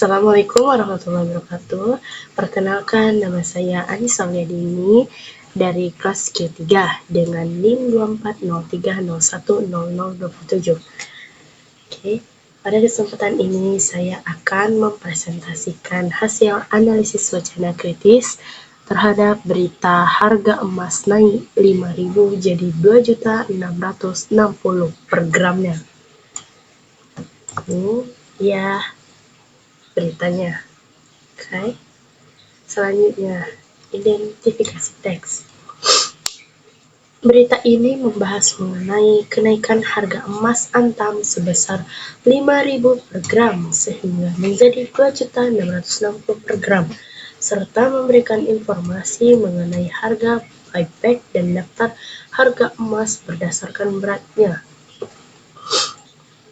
Assalamualaikum warahmatullahi wabarakatuh. Perkenalkan, nama saya Anissa Auliadini dari kelas Q3 dengan NIM 2403010027. Oke, pada kesempatan ini saya akan mempresentasikan hasil analisis wacana kritis terhadap berita harga emas naik 5.000 jadi 2.660 per gramnya. Ini ya beritanya. Oke. Selanjutnya, identifikasi teks. Berita ini membahas mengenai kenaikan harga emas Antam sebesar 5.000 per gram sehingga menjadi 2.660 per gram, serta memberikan informasi mengenai harga buyback dan daftar harga emas berdasarkan beratnya.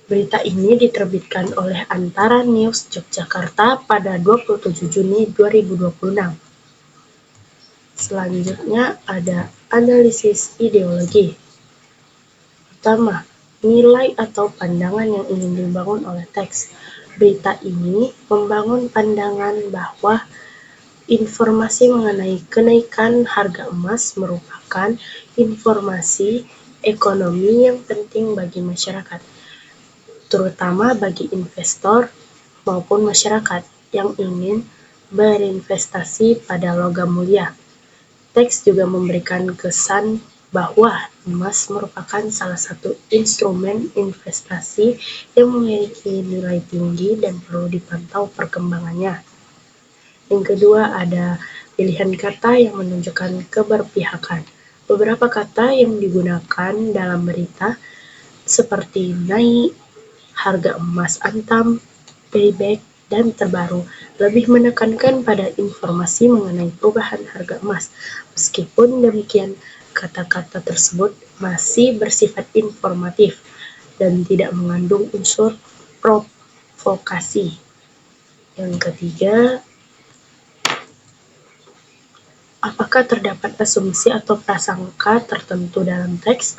Berita ini diterbitkan oleh Antara News Yogyakarta pada 27 Juni 2026. Selanjutnya ada analisis ideologi. Pertama, nilai atau pandangan yang ingin dibangun oleh teks. Berita ini membangun pandangan bahwa informasi mengenai kenaikan harga emas merupakan informasi ekonomi yang penting bagi masyarakat, terutama bagi investor maupun masyarakat yang ingin berinvestasi pada logam mulia. Teks juga memberikan kesan bahwa emas merupakan salah satu instrumen investasi yang memiliki nilai tinggi dan perlu dipantau perkembangannya. Yang kedua ada pilihan kata yang menunjukkan keberpihakan. Beberapa kata yang digunakan dalam berita seperti naik, harga emas Antam, payback, dan terbaru lebih menekankan pada informasi mengenai perubahan harga emas. Meskipun demikian, kata-kata tersebut masih bersifat informatif dan tidak mengandung unsur provokasi. Yang ketiga, apakah terdapat asumsi atau prasangka tertentu dalam teks?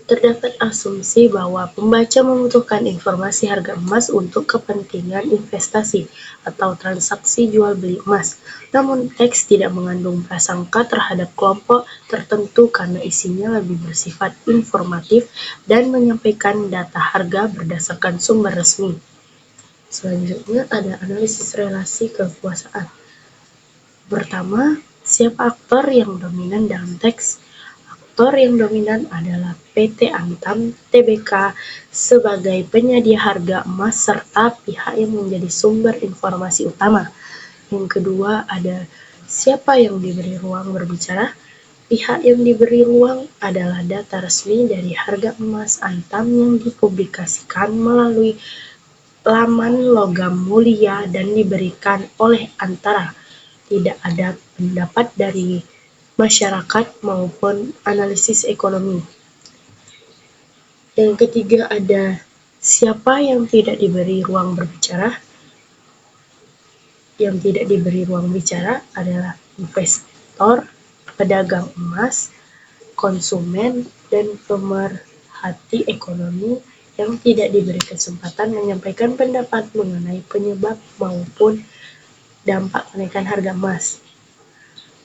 Terdapat asumsi bahwa pembaca membutuhkan informasi harga emas untuk kepentingan investasi atau transaksi jual beli emas. Namun teks tidak mengandung prasangka terhadap kelompok tertentu karena isinya lebih bersifat informatif dan menyampaikan data harga berdasarkan sumber resmi. Selanjutnya ada analisis relasi kekuasaan. Pertama, siapa aktor yang dominan dalam teks? Aktor yang dominan adalah PT Antam Tbk sebagai penyedia harga emas serta pihak yang menjadi sumber informasi utama. Yang kedua ada siapa yang diberi ruang berbicara? Pihak yang diberi ruang adalah data resmi dari harga emas Antam yang dipublikasikan melalui laman logam mulia dan diberikan oleh Antara. Tidak ada pendapat dari masyarakat maupun analisis ekonomi. Yang ketiga ada siapa yang tidak diberi ruang berbicara? Yang tidak diberi ruang bicara adalah investor, pedagang emas, konsumen, dan pemerhati ekonomi yang tidak diberi kesempatan menyampaikan pendapat mengenai penyebab maupun dampak kenaikan harga emas.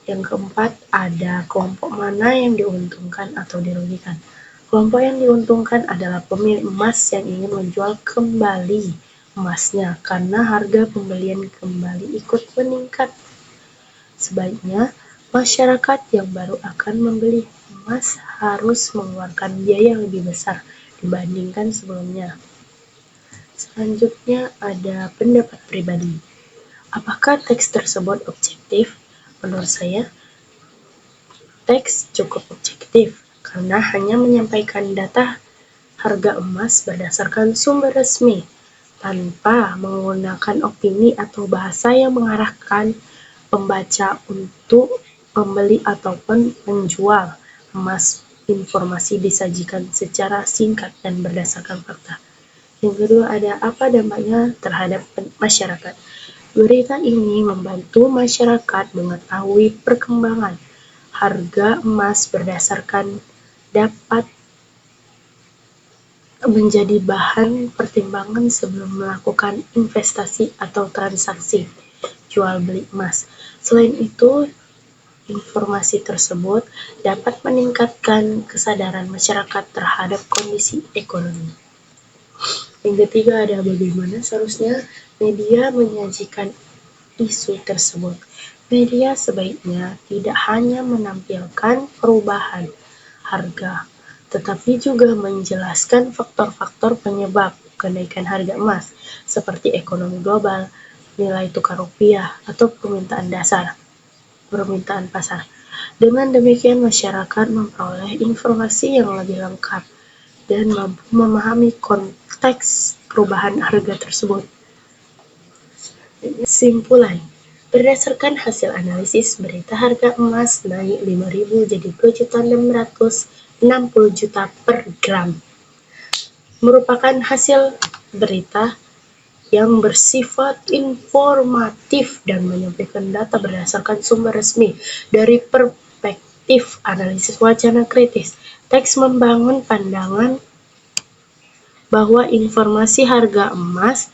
Yang keempat, ada kelompok mana yang diuntungkan atau dirugikan. Kelompok yang diuntungkan adalah pemilik emas yang ingin menjual kembali emasnya karena harga pembelian kembali ikut meningkat. Sebaliknya, masyarakat yang baru akan membeli emas harus mengeluarkan biaya lebih besar dibandingkan sebelumnya. Selanjutnya ada pendapat pribadi. Apakah teks tersebut objektif? Menurut saya, teks cukup objektif karena hanya menyampaikan data harga emas berdasarkan sumber resmi tanpa menggunakan opini atau bahasa yang mengarahkan pembaca untuk membeli ataupun menjual emas. Informasi disajikan secara singkat dan berdasarkan fakta. Yang kedua ada apa dampaknya terhadap masyarakat. Berita ini membantu masyarakat mengetahui perkembangan harga emas berdasarkan dapat menjadi bahan pertimbangan sebelum melakukan investasi atau transaksi jual beli emas. Selain itu, informasi tersebut dapat meningkatkan kesadaran masyarakat terhadap kondisi ekonomi. Yang ketiga ada bagaimana seharusnya media menyajikan isu tersebut. Media sebaiknya tidak hanya menampilkan perubahan harga, tetapi juga menjelaskan faktor-faktor penyebab kenaikan harga emas, seperti ekonomi global, nilai tukar rupiah, atau permintaan pasar. Dengan demikian, masyarakat memperoleh informasi yang lebih lengkap dan mampu memahami konteks perubahan harga tersebut. Simpulan, berdasarkan hasil analisis, berita harga emas naik 5.000 jadi 2.660 juta per gram. Merupakan hasil berita yang bersifat informatif dan menyampaikan data berdasarkan sumber resmi dari perspektif analisis wacana kritis. Teks membangun pandangan bahwa informasi harga emas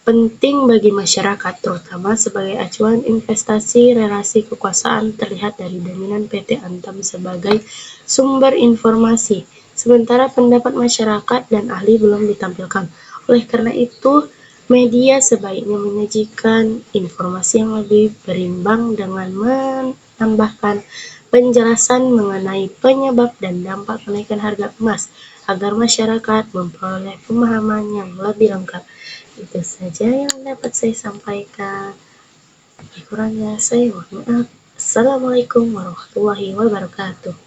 penting bagi masyarakat, terutama sebagai acuan investasi. Relasi kekuasaan terlihat dari dominan PT Antam sebagai sumber informasi, sementara pendapat masyarakat dan ahli belum ditampilkan. Oleh karena itu, media sebaiknya menyajikan informasi yang lebih berimbang dengan menambahkan penjelasan mengenai penyebab dan dampak kenaikan harga emas agar masyarakat memperoleh pemahaman yang lebih lengkap. Itu saja yang dapat saya sampaikan. Kurangnya saya mohon maaf. Assalamualaikum warahmatullahi wabarakatuh.